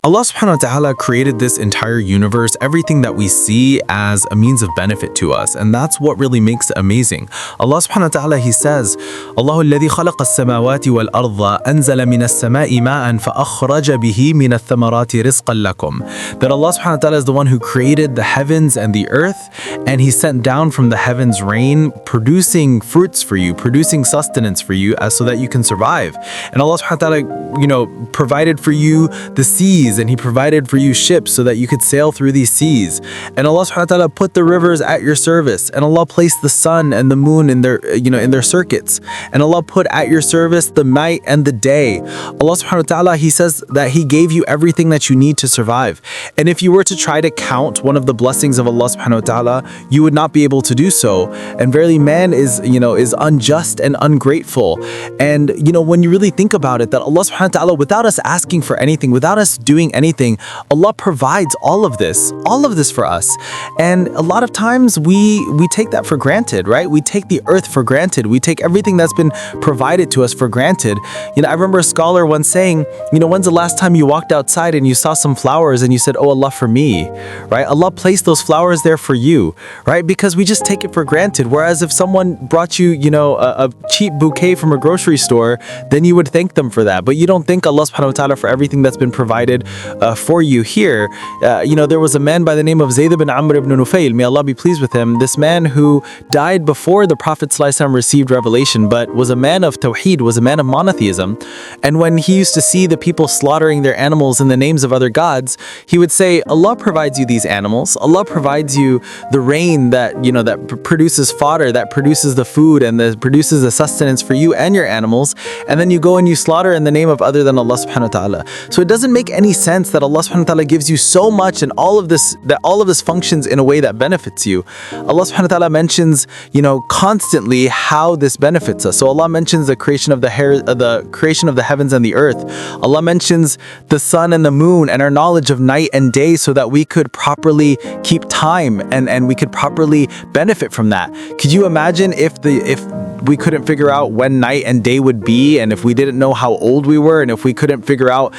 Allah subhanahu wa ta'ala created this entire universe, everything that we see, as a means of benefit to us. And that's what really makes it amazing. Allah subhanahu wa ta'ala, He says, Allahu alladhi khalaqa as-samawati wal arda anzala min as-sama'i ma'an fa akhraja bihi min ath-thamarati rizqan lakum. That Allah subhanahu wa ta'ala is the one who created the heavens and the earth, and He sent down from the heavens rain, producing fruits for you, producing sustenance for you, so that you can survive. And Allah subhanahu wa ta'ala, provided for you the seas, and He provided for you ships so that you could sail through these seas. And Allah subhanahu wa ta'ala put the rivers at your service, and Allah placed the sun and the moon in their in their circuits, and Allah put at your service the night and the day. Allah subhanahu wa ta'ala, He says that He gave you everything that you need to survive. And if you were to try to count one of the blessings of Allah subhanahu wa ta'ala, you would not be able to do so. And verily, man is unjust and ungrateful. And when you really think about it, that Allah subhanahu wa ta'ala, without us asking for anything, without us doing anything, Allah provides all of this for us. And a lot of times we take that for granted, right? We take the earth for granted. We take everything that's been provided to us for granted. I remember a scholar once saying, when's the last time you walked outside and you saw some flowers and you said, "Oh Allah, for me," right? Allah placed those flowers there for you, right? Because we just take it for granted. Whereas if someone brought you, a cheap bouquet from a grocery store, then you would thank them for that. But you don't thank Allah subhanahu wa ta'ala for everything that's been provided for you here. There was a man by the name of Zaid ibn Amr ibn Nufayl, may Allah be pleased with him. This man who died before the Prophet ﷺ received revelation, but was a man of tawheed, was a man of monotheism. And when he used to see the people slaughtering their animals in the names of other gods, he would say, Allah provides you these animals. Allah provides you the rain that produces fodder, that produces the food and that produces the sustenance for you and your animals. And then you go and you slaughter in the name of other than Allah subhanahu wa ta'ala. So it doesn't make any sense that Allah subhanahu wa ta'ala gives you so much, and all of this functions in a way that benefits you. Allah subhanahu wa ta'ala mentions, constantly how this benefits us. So Allah mentions the creation of the heavens and the earth. Allah mentions the sun and the moon and our knowledge of night and day so that we could properly keep time and we could properly benefit from that. Could you imagine if we couldn't figure out when night and day would be, and if we didn't know how old we were, and if we couldn't figure out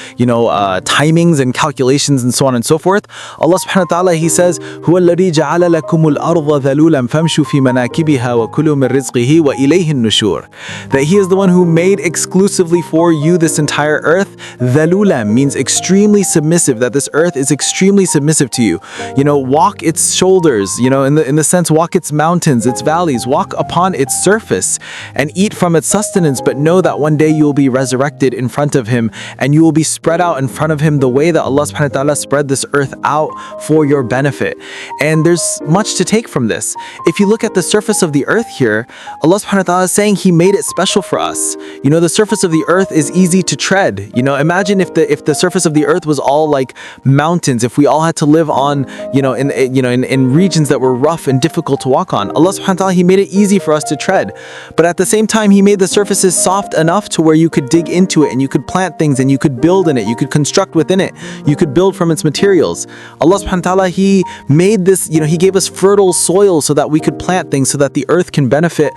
timings and calculations and so on and so forth? Allah subhanahu wa ta'ala, He says, هُوَ الَّذِي جَعَلَ لَكُمُ الْأَرْضَ ذَلُولًا فَامْشُوا فِي مَنَاكِبِهَا وَكُلُوا مِنْ رِزْقِهِ وَإِلَيْهِ النُّشُورِ. That He is the one who made exclusively for you this entire earth. ذَلُولًا means extremely submissive, that this earth is extremely submissive to you. Walk its shoulders, in the sense, walk its mountains, its valleys, walk upon its surface and eat from its sustenance, but know that one day you will be resurrected in front of Him, and you will be spread out in front of Him the way that Allah subhanahu wa ta'ala spread this earth out for your benefit. And there's much to take from this. If you look at the surface of the earth here, Allah subhanahu wa ta'ala is saying He made it special for us. The surface of the earth is easy to tread. Imagine if the surface of the earth was all like mountains, if we all had to live on, in regions that were rough and difficult to walk on. Allah subhanahu wa ta'ala, He made it easy for us to tread. But at the same time, He made the surfaces soft enough to where you could dig into it and you could plant things and you could build in it, you could construct within it, you could build from its materials. Allah subhanahu wa ta'ala, He made this, He gave us fertile soil so that we could plant things, so that the earth can benefit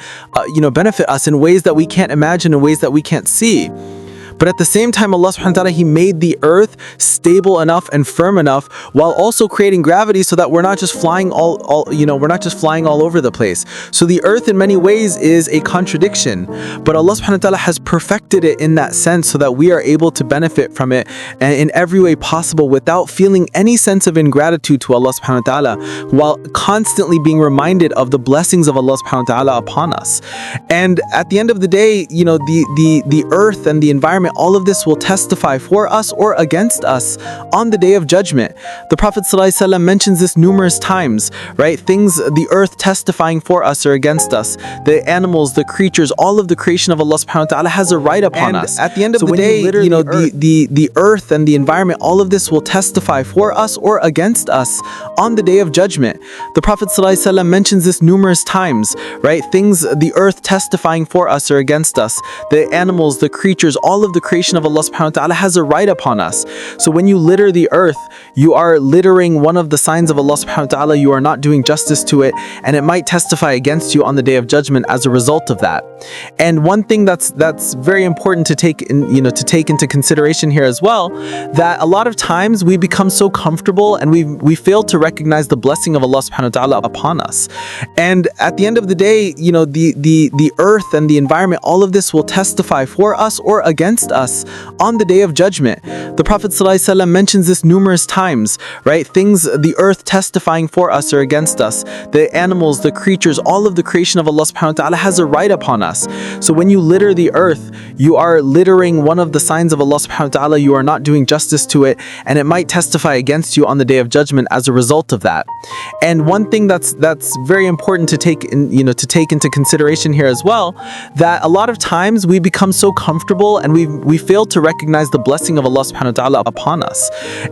us in ways that we can't imagine, in ways that we can't see. But at the same time, Allah subhanahu wa ta'ala, He made the earth stable enough and firm enough, while also creating gravity so that we're not just flying all over the place. So the earth in many ways is a contradiction, but Allah subhanahu wa ta'ala has perfected it in that sense so that we are able to benefit from it in every way possible without feeling any sense of ingratitude to Allah subhanahu wa ta'ala, while constantly being reminded of the blessings of Allah subhanahu wa ta'ala upon us. And at the end of the day, the earth and the environment, all of this will testify for us or against us on the Day of Judgment. The Prophet ﷺ mentions this numerous times, right? Things, the earth testifying for us or against us, the animals, the creatures, all of the creation of Allah subhanahu wa ta'ala has a right upon us. At the end of the day, the earth and the environment, all of this will testify for us or against us on the Day of Judgment. The Prophet ﷺ mentions this numerous times, right? Things, the earth testifying for us or against us, the animals, the creatures, all of the creation of Allah subhanahu wa ta'ala has a right upon us. So when you litter the earth, you are littering one of the signs of Allah subhanahu wa ta'ala. You are not doing justice to it, and it might testify against you on the day of judgment as a result of that. And one thing that's very important to take into consideration here as well, that a lot of times we become so comfortable and we fail to recognize the blessing of Allah subhanahu wa ta'ala upon us. And at the end of the day, the earth and the environment, all of this will testify for us or against us on the day of judgment. The Prophet ﷺ mentions this numerous times, right? Things, the earth testifying for us or against us, the animals, the creatures, all of the creation of Allah subhanahu wa ta'ala has a right upon us. So when you litter the earth, you are littering one of the signs of Allah subhanahu wa ta'ala. You are not doing justice to it, and it might testify against you on the day of judgment as a result of that. And one thing that's very important to take into consideration here as well, that a lot of times we become so comfortable and we fail to recognize the blessing of Allah subhanahu wa ta'ala upon us.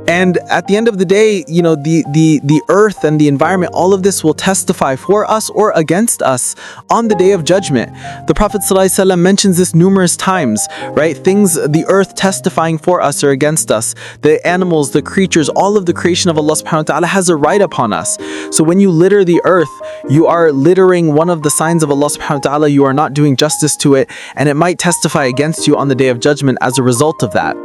And at the end of the day, the earth and the environment, all of this will testify for us or against us on the day of judgment. The Prophet ﷺ mentions this numerous times, right? Things, the earth testifying for us or against us, the animals, the creatures, all of the creation of Allah subhanahu wa ta'ala has a right upon us. So when you litter the earth, you are littering one of the signs of Allah subhanahu wa ta'ala. You are not doing justice to it, and it might testify against you on the day of judgment as a result of that.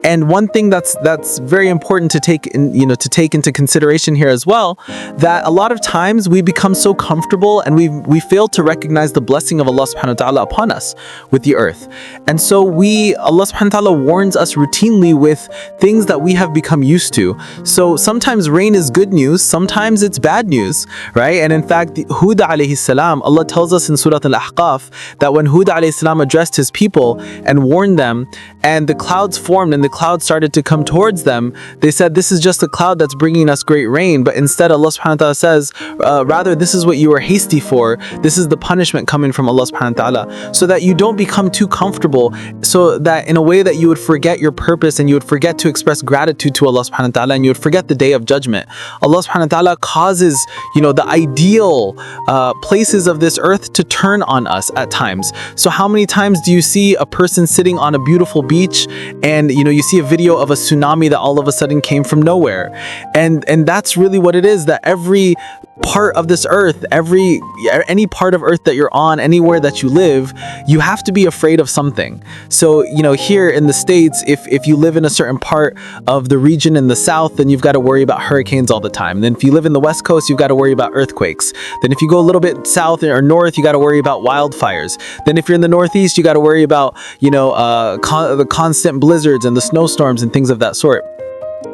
And one thing that's very important to take into consideration here as well, that a lot of times we become so comfortable and we fail to recognize the blessing of Allah subhanahu wa ta'ala upon us with the earth. And so Allah subhanahu wa ta'ala warns us routinely with things that we have become used to. So sometimes rain is good news, sometimes it's bad news, right? And in fact, Hud alayhi salam, Allah tells us in Surah Al-Ahqaf that when Hud alayhi salam addressed his people and warned them, and the clouds formed and the clouds started to come towards them, they said, this is just a cloud that's bringing us great rain. But instead Allah subhanahu wa ta'ala says, rather, this is what you were hasty for. This is the punishment coming from Allah subhanahu wa ta'ala, so that you don't become too comfortable, so that in a way that you would forget your purpose and you would forget to express gratitude to Allah subhanahu wa ta'ala, and you would forget the day of judgment. Allah subhanahu wa ta'ala causes the ideal places of this earth to turn on us at times. So how many times do you see a person sitting on a beautiful beach and you see a video of a tsunami that all of a sudden came from nowhere? And that's really what it is, that every part of this earth, any part of earth that you're on, anywhere that you live, you have to be afraid of something. So here in the States, if you live in a certain part of the region in the south, then you've got to worry about hurricanes all the time. Then if you live in the west coast, you've got to worry about earthquakes. Then if you go a little bit south or north, you got to worry about wildfires. Then if you're in the northeast, you got to worry about the constant blizzards and the snowstorms and things of that sort.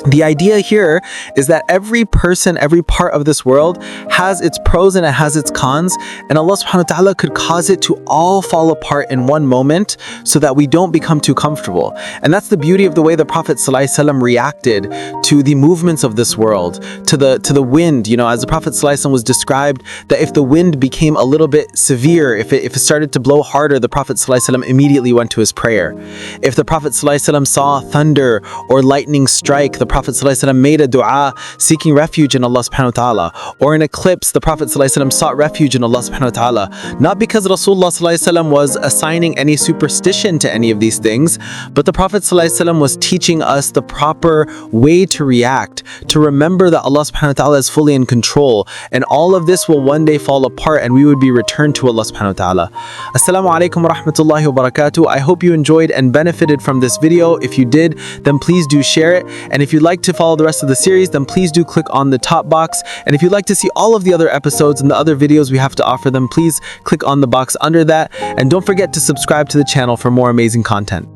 The idea here is that every person, every part of this world has its pros and it has its cons, and Allah subhanahu wa ta'ala could cause it to all fall apart in one moment so that we don't become too comfortable. And that's the beauty of the way the Prophet ﷺ reacted to the movements of this world, to the wind. As the Prophet ﷺ was described, that if the wind became a little bit severe, if it started to blow harder, the Prophet ﷺ immediately went to his prayer. If the Prophet ﷺ saw thunder or lightning strike, the Prophet ﷺ made a dua seeking refuge in Allah subhanahu wa ta'ala. Or in eclipse, the Prophet ﷺ sought refuge in Allah subhanahu wa ta'ala. Not because Rasulullah ﷺ was assigning any superstition to any of these things, but the Prophet ﷺ was teaching us the proper way to react, to remember that Allah subhanahu wa ta'ala is fully in control, and all of this will one day fall apart and we would be returned to Allah subhanahu wa ta'ala. Assalamu alaikum wa rahmatullahi wa barakatuh. I hope you enjoyed and benefited from this video. If you did, then please do share it. And if you'd like to follow the rest of the series, then please do click on the top box. And if you'd like to see all of the other episodes and the other videos we have to offer, then please click on the box under that. And don't forget to subscribe to the channel for more amazing content.